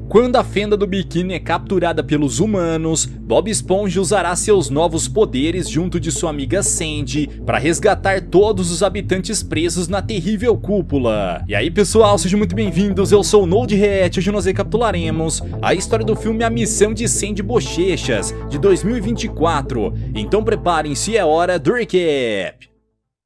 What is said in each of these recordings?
Quando a fenda do biquíni é capturada pelos humanos, Bob Esponja usará seus novos poderes junto de sua amiga Sandy para resgatar todos os habitantes presos na terrível cúpula. E aí pessoal, sejam muito bem-vindos, eu sou o NoldReact. Hoje nós recapitularemos a história do filme A Missão de Sandy Bochechas, de 2024. Então preparem-se, é hora do recap.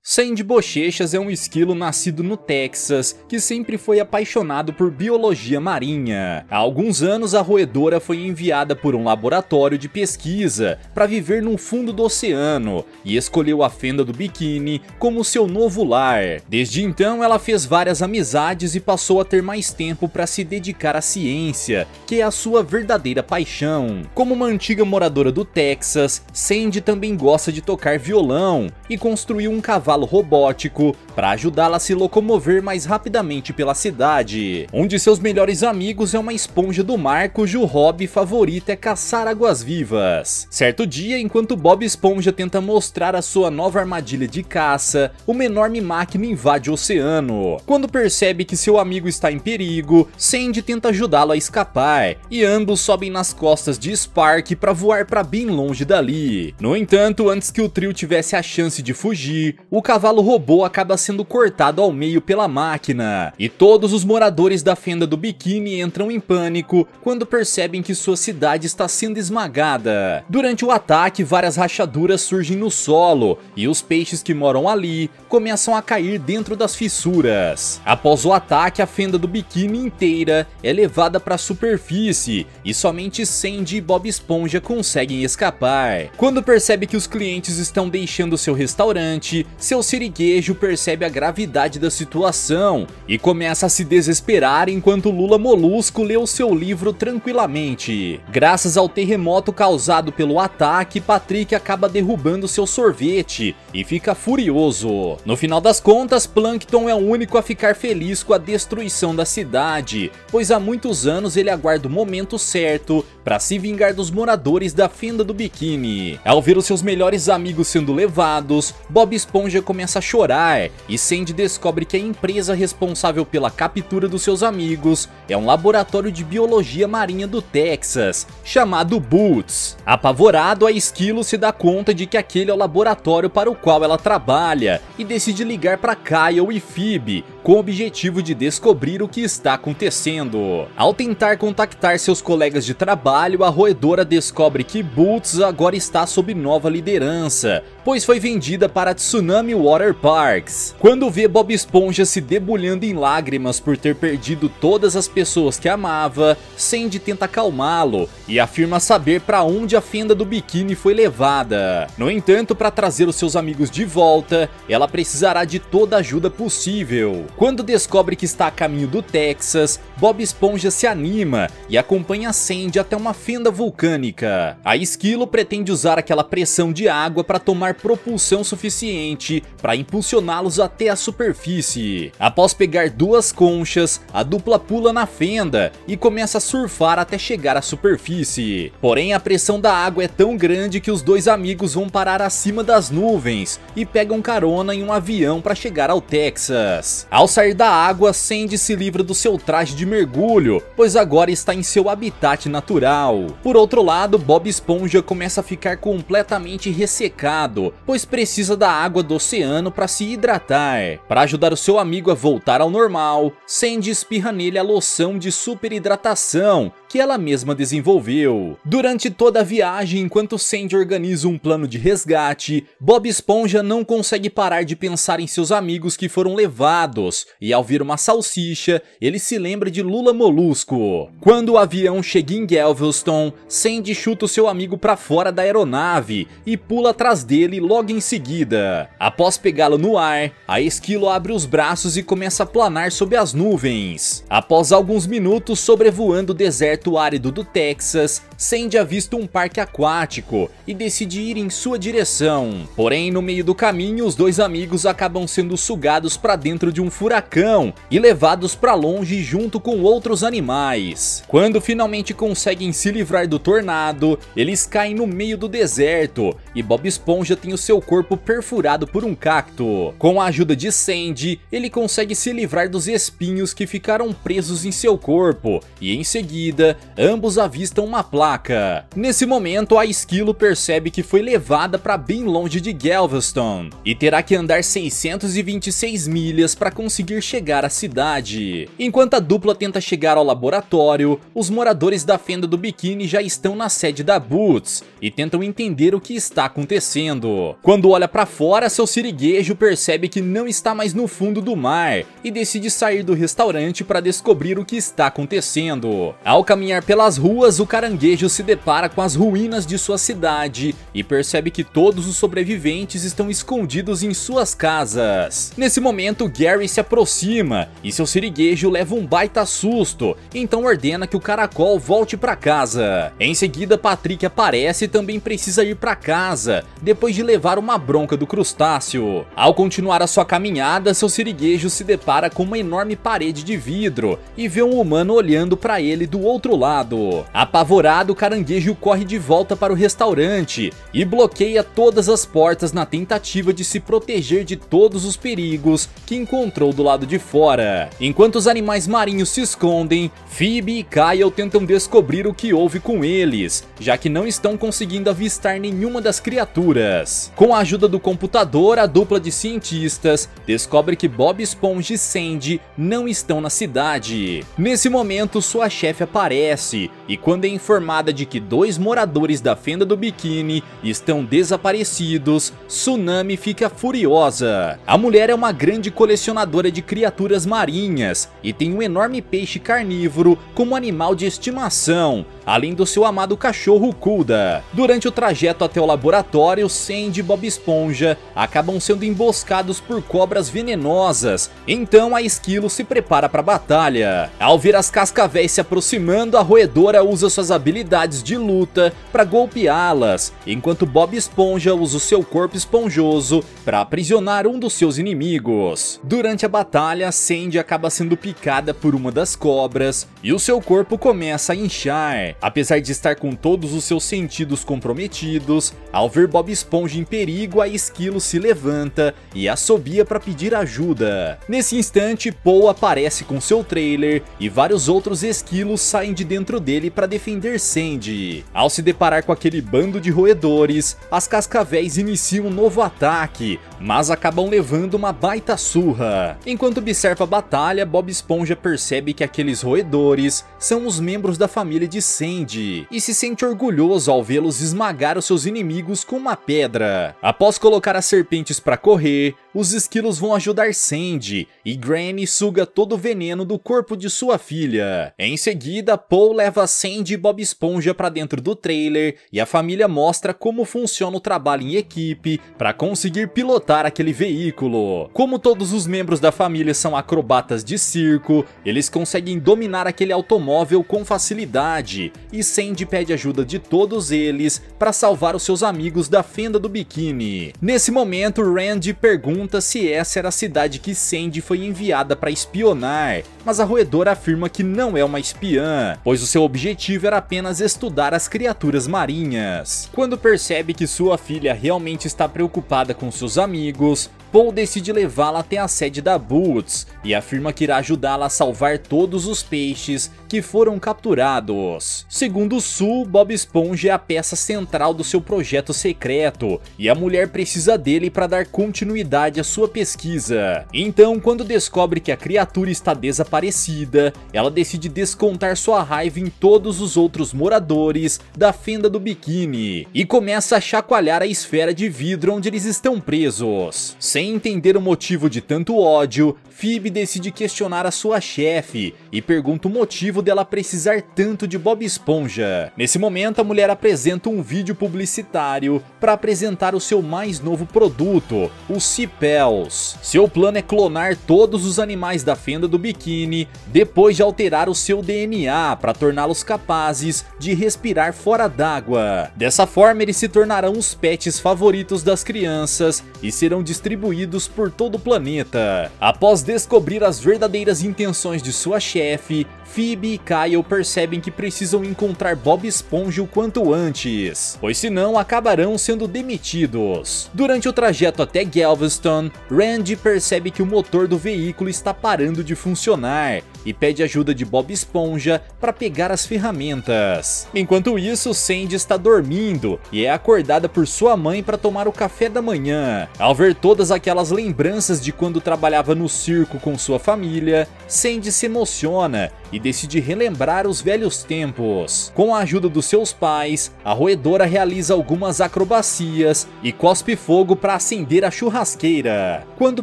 Sandy Bochechas é um esquilo nascido no Texas, que sempre foi apaixonado por biologia marinha. Há alguns anos a roedora foi enviada por um laboratório de pesquisa para viver no fundo do oceano e escolheu a fenda do biquíni como seu novo lar. Desde então ela fez várias amizades e passou a ter mais tempo para se dedicar à ciência, que é a sua verdadeira paixão. Como uma antiga moradora do Texas, Sandy também gosta de tocar violão e construiu um cavalo robótico para ajudá-la a se locomover mais rapidamente pela cidade. Um de seus melhores amigos é uma esponja do mar cujo hobby favorito é caçar águas-vivas. Certo dia, enquanto Bob Esponja tenta mostrar a sua nova armadilha de caça, uma enorme máquina invade o oceano. Quando percebe que seu amigo está em perigo, Sandy tenta ajudá-lo a escapar e ambos sobem nas costas de Spark para voar para bem longe dali. No entanto, antes que o trio tivesse a chance de fugir, o cavalo robô acaba sendo cortado ao meio pela máquina, e todos os moradores da fenda do biquíni entram em pânico quando percebem que sua cidade está sendo esmagada. Durante o ataque, várias rachaduras surgem no solo, e os peixes que moram ali começam a cair dentro das fissuras. Após o ataque, a fenda do biquíni inteira é levada para a superfície, e somente Sandy e Bob Esponja conseguem escapar. Quando percebe que os clientes estão deixando seu restaurante, seu siriguejo percebe a gravidade da situação e começa a se desesperar enquanto Lula Molusco lê o seu livro tranquilamente. Graças ao terremoto causado pelo ataque, Patrick acaba derrubando seu sorvete e fica furioso. No final das contas, Plankton é o único a ficar feliz com a destruição da cidade, pois há muitos anos ele aguarda o momento certo para se vingar dos moradores da fenda do biquíni. Ao ver os seus melhores amigos sendo levados, Bob Esponja começa a chorar e Sandy descobre que a empresa responsável pela captura dos seus amigos é um laboratório de biologia marinha do Texas, chamado Boots. Apavorado, a Esquilo se dá conta de que aquele é o laboratório para o qual ela trabalha e decide ligar para Kyle e Phoebe com o objetivo de descobrir o que está acontecendo. Ao tentar contactar seus colegas de trabalho, a roedora descobre que Boots agora está sob nova liderança, pois foi vendida para Tsunami Water Parks. Quando vê Bob Esponja se debulhando em lágrimas por ter perdido todas as pessoas que amava, Sandy tenta acalmá-lo e afirma saber para onde a fenda do biquíni foi levada. No entanto, para trazer os seus amigos de volta, ela precisará de toda a ajuda possível. Quando descobre que está a caminho do Texas, Bob Esponja se anima e acompanha Sandy até uma fenda vulcânica. A Esquilo pretende usar aquela pressão de água para tomar propulsão suficiente para impulsioná-los até a superfície. Após pegar duas conchas, a dupla pula na fenda e começa a surfar até chegar à superfície. Porém, a pressão da água é tão grande que os dois amigos vão parar acima das nuvens e pegam carona em um avião para chegar ao Texas. Ao sair da água, Sandy se livra do seu traje de mergulho, pois agora está em seu habitat natural. Por outro lado, Bob Esponja começa a ficar completamente ressecado, pois precisa da água do oceano para se hidratar. Para ajudar o seu amigo a voltar ao normal, Sandy espirra nele a loção de super hidratação que ela mesma desenvolveu. Durante toda a viagem, enquanto Sandy organiza um plano de resgate, Bob Esponja não consegue parar de pensar em seus amigos que foram levados, e ao ver uma salsicha, ele se lembra de Lula Molusco. Quando o avião chega em Galveston, Sandy chuta o seu amigo para fora da aeronave e pula atrás dele logo em seguida. Após pegá-lo no ar, a Esquilo abre os braços e começa a planar sob as nuvens. Após alguns minutos sobrevoando o deserto árido do Texas, Sandy avista um parque aquático e decide ir em sua direção. Porém, no meio do caminho, os dois amigos acabam sendo sugados para dentro de um furacão e levados para longe junto com com outros animais. Quando finalmente conseguem se livrar do tornado, eles caem no meio do deserto e Bob Esponja tem o seu corpo perfurado por um cacto. Com a ajuda de Sandy, ele consegue se livrar dos espinhos que ficaram presos em seu corpo e em seguida, ambos avistam uma placa. Nesse momento, a Esquilo percebe que foi levada para bem longe de Galveston e terá que andar 626 milhas para conseguir chegar à cidade. Enquanto a dupla tenta chegar ao laboratório, os moradores da Fenda do Bikini já estão na sede da Boots e tentam entender o que está acontecendo. Quando olha para fora, seu siriguejo percebe que não está mais no fundo do mar e decide sair do restaurante para descobrir o que está acontecendo. Ao caminhar pelas ruas, o caranguejo se depara com as ruínas de sua cidade e percebe que todos os sobreviventes estão escondidos em suas casas. Nesse momento, Gary se aproxima e seu siriguejo leva um baita susto, então ordena que o caracol volte para casa. Em seguida, Patrick aparece e também precisa ir para casa, depois de levar uma bronca do crustáceo. Ao continuar a sua caminhada, seu siriguejo se depara com uma enorme parede de vidro e vê um humano olhando para ele do outro lado. Apavorado, o caranguejo corre de volta para o restaurante e bloqueia todas as portas na tentativa de se proteger de todos os perigos que encontrou do lado de fora. Enquanto os animais marinhos se escondem, Phoebe e Kyle tentam descobrir o que houve com eles, já que não estão conseguindo avistar nenhuma das criaturas. Com a ajuda do computador, a dupla de cientistas descobre que Bob Esponja e Sandy não estão na cidade. Nesse momento, sua chefe aparece e quando é informada de que 2 moradores da Fenda do Bikini estão desaparecidos, Tsunami fica furiosa. A mulher é uma grande colecionadora de criaturas marinhas e tem um enorme peixe carnívoro como animal de estimação, além do seu amado cachorro Kuda. Durante o trajeto até o laboratório, Sandy e Bob Esponja acabam sendo emboscados por cobras venenosas, então a Esquilo se prepara para a batalha. Ao ver as cascavéis se aproximando, a roedora usa suas habilidades de luta para golpeá-las, enquanto Bob Esponja usa o seu corpo esponjoso para aprisionar um dos seus inimigos. Durante a batalha, Sandy acaba sendo picada por uma das cobras e o seu corpo começa a inchar. Apesar de estar com todos os seus sentidos comprometidos, ao ver Bob Esponja em perigo, a Esquilo se levanta e assobia para pedir ajuda. Nesse instante, Paul aparece com seu trailer e vários outros esquilos saem de dentro dele para defender Sandy. Ao se deparar com aquele bando de roedores, as cascavéis iniciam um novo ataque, mas acabam levando uma baita surra. Enquanto observa a batalha, Bob Esponja percebe que aqueles roedores são os membros da família de Sandy e se sente orgulhoso ao vê-los esmagar os seus inimigos com uma pedra. Após colocar as serpentes para correr, os esquilos vão ajudar Sandy e Granny suga todo o veneno do corpo de sua filha. Em seguida, Paul leva Sandy e Bob Esponja para dentro do trailer e a família mostra como funciona o trabalho em equipe para conseguir pilotar aquele veículo. Como todos os membros da família são acrobatas de circo, eles conseguem dominar aquele automóvel com facilidade e Sandy pede ajuda de todos eles para salvar os seus amigos da Fenda do Bikini. Nesse momento, Randy pergunta se essa era a cidade que Sandy foi enviada para espionar, mas a roedora afirma que não é uma espiã, pois o seu objetivo era apenas estudar as criaturas marinhas. Quando percebe que sua filha realmente está preocupada com seus amigos, Paul decide levá-la até a sede da Boots e afirma que irá ajudá-la a salvar todos os peixes que foram capturados. Segundo Sue, Bob Esponja é a peça central do seu projeto secreto e a mulher precisa dele para dar continuidade à sua pesquisa. Então, quando descobre que a criatura está desaparecida, ela decide descontar sua raiva em todos os outros moradores da Fenda do Bikini e começa a chacoalhar a esfera de vidro onde eles estão presos. Sem entender o motivo de tanto ódio, Phoebe decide questionar a sua chefe e pergunta o motivo dela precisar tanto de Bob Esponja. Nesse momento, a mulher apresenta um vídeo publicitário para apresentar o seu mais novo produto, o Sea Pels. Seu plano é clonar todos os animais da Fenda do Biquíni, depois de alterar o seu DNA para torná-los capazes de respirar fora d'água. Dessa forma, eles se tornarão os pets favoritos das crianças e serão distribuídos por todo o planeta. Após descobrir as verdadeiras intenções de sua chefe, Phoebe e Kyle percebem que precisam encontrar Bob Esponja o quanto antes, pois senão acabarão sendo demitidos. Durante o trajeto até Galveston, Randy percebe que o motor do veículo está parando de funcionar e pede ajuda de Bob Esponja para pegar as ferramentas. Enquanto isso, Sandy está dormindo e é acordada por sua mãe para tomar o café da manhã. Ao ver todas aquelas lembranças de quando trabalhava no circo com sua família, Sandy se emociona e decide relembrar os velhos tempos. Com a ajuda dos seus pais, a roedora realiza algumas acrobacias e cospe fogo para acender a churrasqueira. Quando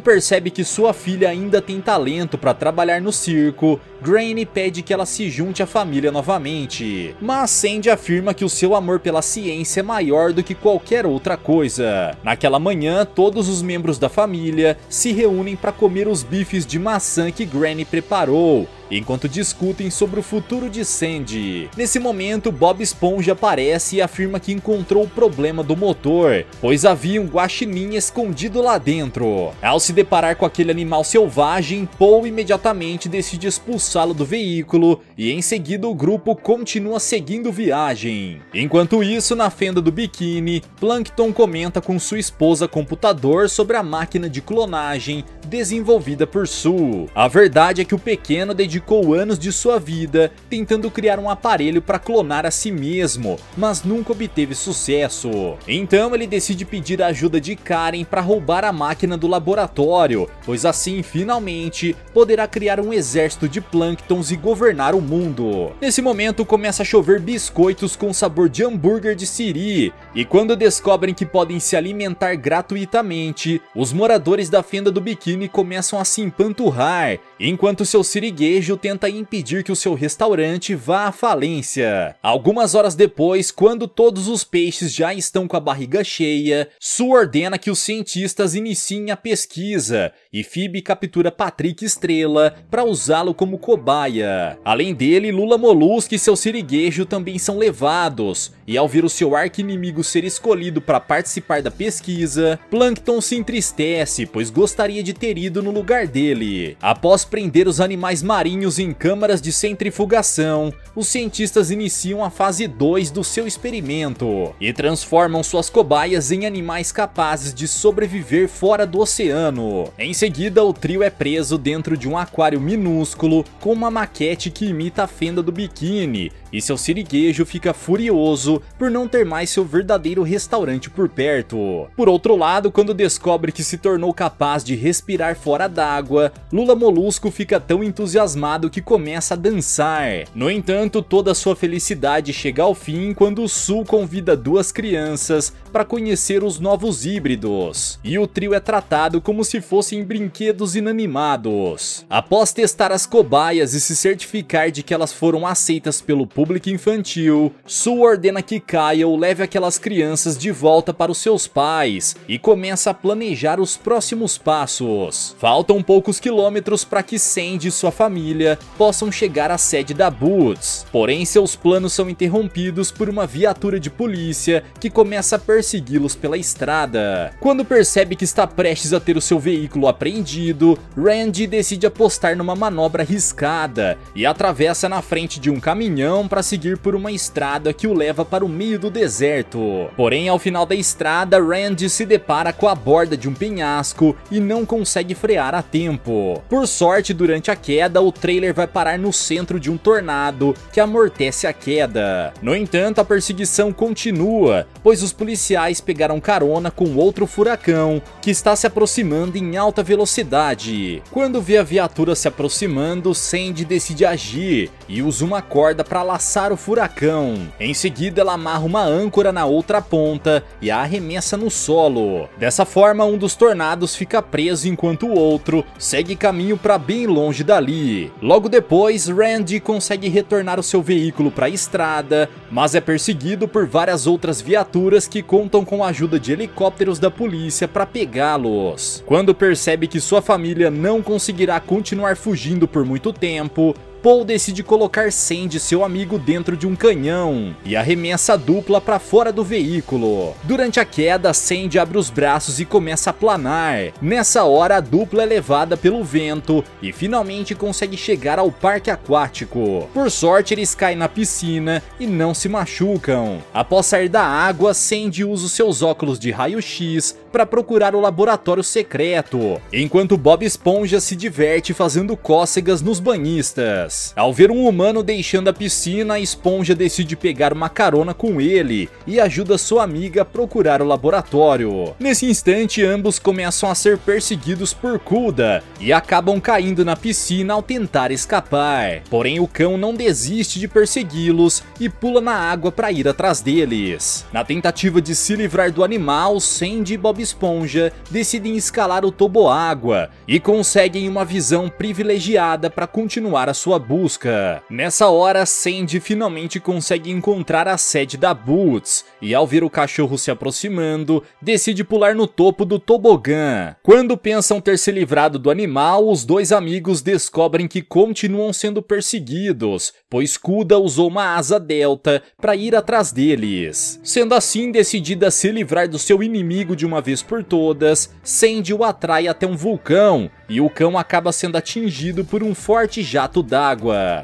percebe que sua filha ainda tem talento para trabalhar no circo, Granny pede que ela se junte à família novamente, mas Sandy afirma que o seu amor pela ciência é maior do que qualquer outra coisa. Naquela manhã, todos os membros da família se reúnem para comer os bifes de maçã que Granny preparou, enquanto discutem sobre o futuro de Sandy. Nesse momento, Bob Esponja aparece e afirma que encontrou o problema do motor, pois havia um guaxinim escondido lá dentro. Ao se deparar com aquele animal selvagem, Paul imediatamente decide expulsá-lo do veículo e em seguida o grupo continua seguindo viagem. Enquanto isso, na Fenda do Biquíni, Plankton comenta com sua esposa computador sobre a máquina de clonagem desenvolvida por Sue. A verdade é que o pequeno dedicou anos de sua vida tentando criar um aparelho para clonar a si mesmo, mas nunca obteve sucesso. Então ele decide pedir a ajuda de Karen para roubar a máquina do laboratório, pois assim finalmente poderá criar um exército de plânctons e governar o mundo. Nesse momento começa a chover biscoitos com sabor de hambúrguer de siri, e quando descobrem que podem se alimentar gratuitamente, os moradores da Fenda do Biquíni começam a se empanturrar, enquanto seu siriguejo tenta impedir que o seu restaurante vá à falência. Algumas horas depois, quando todos os peixes já estão com a barriga cheia, Sue ordena que os cientistas iniciem a pesquisa, e Phoebe captura Patrick Estrela para usá-lo como cobaia. Além dele, Lula Molusco e seu siriguejo também são levados, e ao ver o seu arqui-inimigo ser escolhido para participar da pesquisa, Plankton se entristece, pois gostaria de ter ido no lugar dele. Após prender os animais marinhos em câmaras de centrifugação, os cientistas iniciam a fase 2 do seu experimento e transformam suas cobaias em animais capazes de sobreviver fora do oceano. Em seguida, o trio é preso dentro de um aquário minúsculo com uma maquete que imita a Fenda do Biquíni, e seu siriguejo fica furioso por não ter mais seu verdadeiro restaurante por perto. Por outro lado, quando descobre que se tornou capaz de respirar fora d'água, Lula Molusco fica tão entusiasmado que começa a dançar. No entanto, toda sua felicidade chega ao fim quando Sue convida duas crianças para conhecer os novos híbridos, e o trio é tratado como se fossem brinquedos inanimados. Após testar as cobaias e se certificar de que elas foram aceitas pelo público infantil, Sue ordena que Kyle leve aquelas crianças de volta para os seus pais e começa a planejar os próximos passos. Faltam poucos quilômetros para que Sandy e sua família possam chegar à sede da Boots, porém seus planos são interrompidos por uma viatura de polícia que começa a persegui-los pela estrada. Quando percebe que está prestes a ter o seu veículo apreendido, Randy decide apostar numa manobra arriscada e atravessa na frente de um caminhão para seguir por uma estrada que o leva para o meio do deserto. Porém, ao final da estrada, Randy se depara com a borda de um penhasco e não consegue frear a tempo. Por sorte, durante a queda, o trailer vai parar no centro de um tornado que amortece a queda. No entanto, a perseguição continua, pois os policiais pegaram carona com outro furacão que está se aproximando em alta velocidade. Quando vê a viatura se aproximando, Sandy decide agir e usa uma corda para laçar o furacão. Em seguida, ela amarra uma âncora na outra ponta e a arremessa no solo. Dessa forma, um dos tornados fica preso enquanto o outro segue caminho para bem longe dali. Logo depois, Randy consegue retornar o seu veículo para a estrada, mas é perseguido por várias outras viaturas que contam com a ajuda de helicópteros da polícia para pegá-los. Quando percebe que sua família não conseguirá continuar fugindo por muito tempo, Paul decide colocar Sandy, seu amigo, dentro de um canhão e arremessa a dupla para fora do veículo. Durante a queda, Sandy abre os braços e começa a planar. Nessa hora, a dupla é levada pelo vento e finalmente consegue chegar ao parque aquático. Por sorte, eles caem na piscina e não se machucam. Após sair da água, Sandy usa os seus óculos de raio-x para procurar o laboratório secreto, enquanto Bob Esponja se diverte fazendo cócegas nos banhistas. Ao ver um humano deixando a piscina, a Esponja decide pegar uma carona com ele e ajuda sua amiga a procurar o laboratório. Nesse instante, ambos começam a ser perseguidos por Kuda e acabam caindo na piscina ao tentar escapar. Porém, o cão não desiste de persegui-los e pula na água para ir atrás deles. Na tentativa de se livrar do animal, Sandy e Bob Esponja decidem escalar o toboágua e conseguem uma visão privilegiada para continuar a sua busca. Nessa hora, Sandy finalmente consegue encontrar a sede da Boots e, ao ver o cachorro se aproximando, decide pular no topo do tobogã. Quando pensam ter se livrado do animal, os dois amigos descobrem que continuam sendo perseguidos, pois Kuda usou uma asa delta para ir atrás deles. Sendo assim, decidida a se livrar do seu inimigo de uma vez por todas, Sandy o atrai até um vulcão e o cão acaba sendo atingido por um forte jato d'água.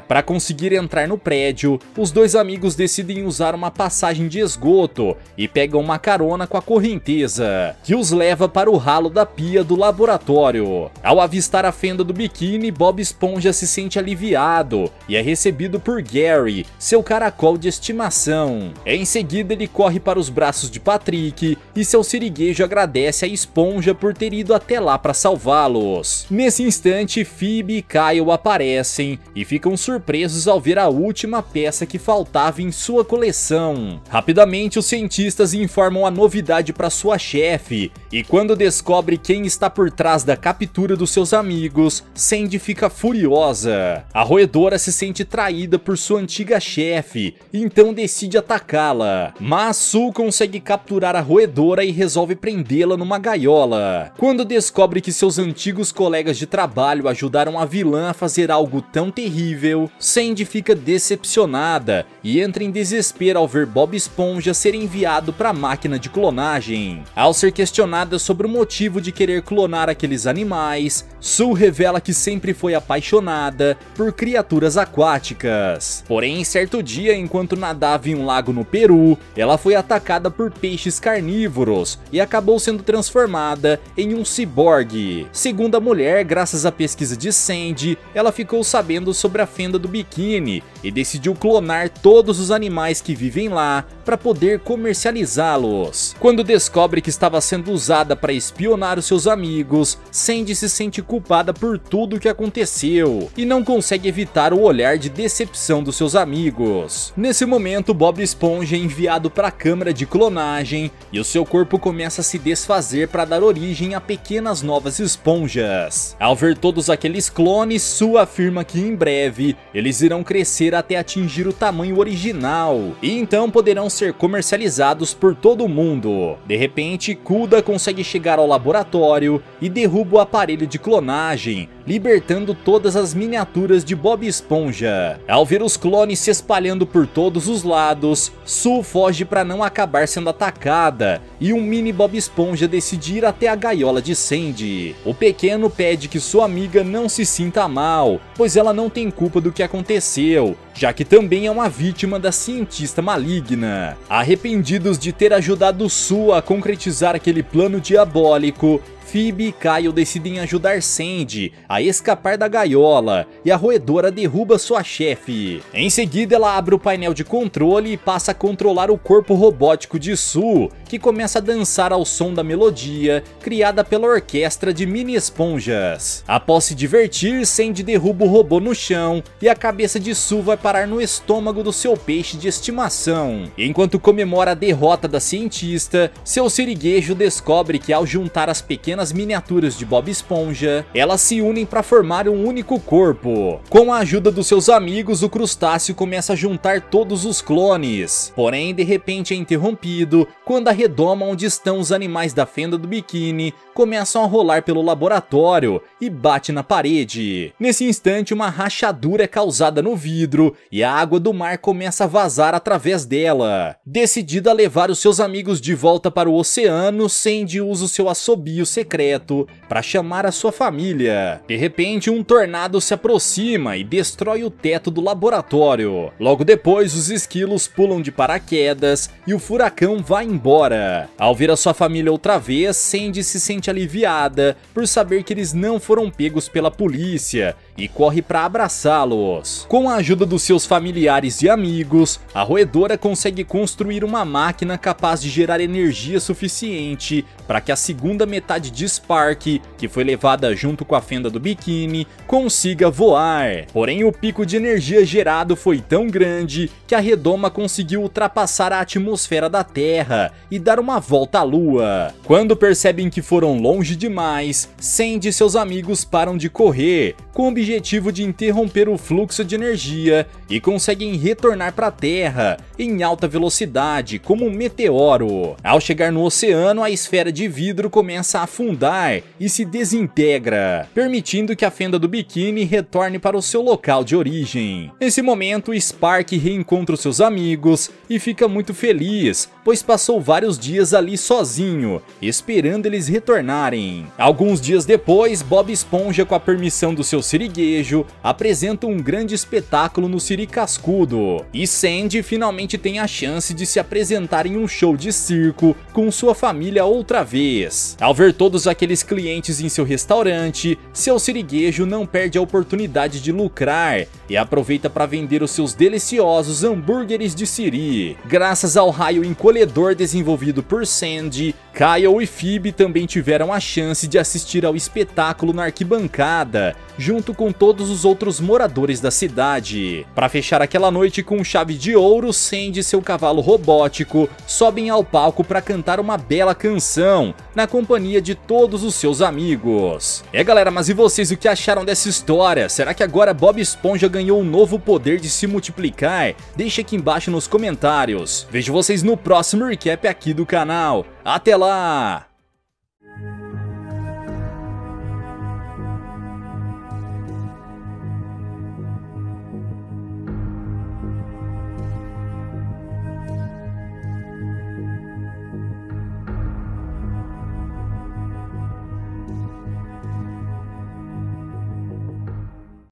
Para conseguir entrar no prédio, os dois amigos decidem usar uma passagem de esgoto e pegam uma carona com a correnteza, que os leva para o ralo da pia do laboratório. Ao avistar a fenda do biquíni, Bob Esponja se sente aliviado e é recebido por Gary, seu caracol de estimação. Em seguida, ele corre para os braços de Patrick e seu siriguejo agradece a Esponja por ter ido até lá para salvá-los. Nesse instante, Phoebe e Kyle aparecem e ficam surpresos ao ver a última peça que faltava em sua coleção. Rapidamente, os cientistas informam a novidade para sua chefe, e quando descobre quem está por trás da captura dos seus amigos, Sandy fica furiosa. A roedora se sente traída por sua antiga chefe, então decide atacá-la. Mas Sue consegue capturar a roedora e resolve prendê-la numa gaiola. Quando descobre que seus antigos colegas de trabalho ajudaram a vilã a fazer algo tão terrível, Sandy fica decepcionada e entra em desespero ao ver Bob Esponja ser enviado para a máquina de clonagem. Ao ser questionada sobre o motivo de querer clonar aqueles animais, Sue revela que sempre foi apaixonada por criaturas aquáticas. Porém, em certo dia, enquanto nadava em um lago no Peru, ela foi atacada por peixes carnívoros e acabou sendo transformada em um ciborgue. Segundo a mulher, graças à pesquisa de Sandy, ela ficou sabendo sobre a fenda do biquíni e decidiu clonar todos os animais que vivem lá para poder comercializá-los. Quando descobre que estava sendo usada para espionar os seus amigos, Sandy se sente culpada por tudo o que aconteceu e não consegue evitar o olhar de decepção dos seus amigos. Nesse momento, Bob Esponja é enviado para a câmara de clonagem e o seu corpo começa a se desfazer para dar origem a pequenas novas esponjas. Ao ver todos aqueles clones, Sue afirma que em breve eles irão crescer até atingir o tamanho original e então poderão ser comercializados por todo o mundo. De repente, Kuda consegue chegar ao laboratório e derruba o aparelho de clonagem, libertando todas as miniaturas de Bob Esponja. Ao ver os clones se espalhando por todos os lados, Sue foge para não acabar sendo atacada e um mini Bob Esponja decide ir até a gaiola de Sandy. O pequeno pede que sua amiga não se sinta mal, pois ela não tem culpa do que aconteceu, já que também é uma vítima da cientista maligna. Arrependidos de ter ajudado Sue a concretizar aquele plano diabólico, Phoebe e Kyle decidem ajudar Sandy a escapar da gaiola e a roedora derruba sua chefe. Em seguida, ela abre o painel de controle e passa a controlar o corpo robótico de Sue, que que começa a dançar ao som da melodia criada pela orquestra de mini esponjas. Após se divertir, Sandy derruba o robô no chão e a cabeça de Sue vai parar no estômago do seu peixe de estimação. Enquanto comemora a derrota da cientista, seu siriguejo descobre que ao juntar as pequenas miniaturas de Bob Esponja, elas se unem para formar um único corpo. Com a ajuda dos seus amigos, o crustáceo começa a juntar todos os clones. Porém, de repente é interrompido quando a redoma onde estão os animais da fenda do biquíni começam a rolar pelo laboratório e bate na parede. Nesse instante, uma rachadura é causada no vidro e a água do mar começa a vazar através dela. Decidida a levar os seus amigos de volta para o oceano, Sandy usa o seu assobio secreto para chamar a sua família. De repente, um tornado se aproxima e destrói o teto do laboratório. Logo depois, os esquilos pulam de paraquedas e o furacão vai embora. Ao ver a sua família outra vez, Sandy se sente aliviada por saber que eles não foram pegos pela polícia e corre para abraçá-los. Com a ajuda dos seus familiares e amigos, a roedora consegue construir uma máquina capaz de gerar energia suficiente para que a segunda metade de Spark, que foi levada junto com a fenda do biquíni, consiga voar. Porém, o pico de energia gerado foi tão grande que a redoma conseguiu ultrapassar a atmosfera da Terra e dar uma volta à Lua. Quando percebem que foram longe demais, Sandy e seus amigos param de correr, com o objetivo de interromper o fluxo de energia, e conseguem retornar para a Terra em alta velocidade, como um meteoro. Ao chegar no oceano, a esfera de vidro começa a afundar e se desintegra, permitindo que a fenda do biquíni retorne para o seu local de origem. Nesse momento, Spark reencontra os seus amigos e fica muito feliz, pois passou vários dias ali sozinho, esperando eles retornarem. Alguns dias depois, Bob Esponja, com a permissão do seu siriguejo, apresenta um grande espetáculo no Siri Cascudo, e Sandy finalmente tem a chance de se apresentar em um show de circo com sua família outra vez. Ao ver todos aqueles clientes em seu restaurante, seu siriguejo não perde a oportunidade de lucrar e aproveita para vender os seus deliciosos hambúrgueres de Siri. Graças ao raio encolhedor desenvolvido por Sandy, Kyle e Phoebe também tiveram a chance de assistir ao espetáculo na arquibancada, junto com todos os outros moradores da cidade. Para fechar aquela noite com chave de ouro, Sandy e seu cavalo robótico sobem ao palco para cantar uma bela canção, na companhia de todos os seus amigos. Galera, mas e vocês, o que acharam dessa história? Será que agora Bob Esponja ganhou um novo poder de se multiplicar? Deixa aqui embaixo nos comentários. Vejo vocês no próximo recap aqui do canal. Até lá!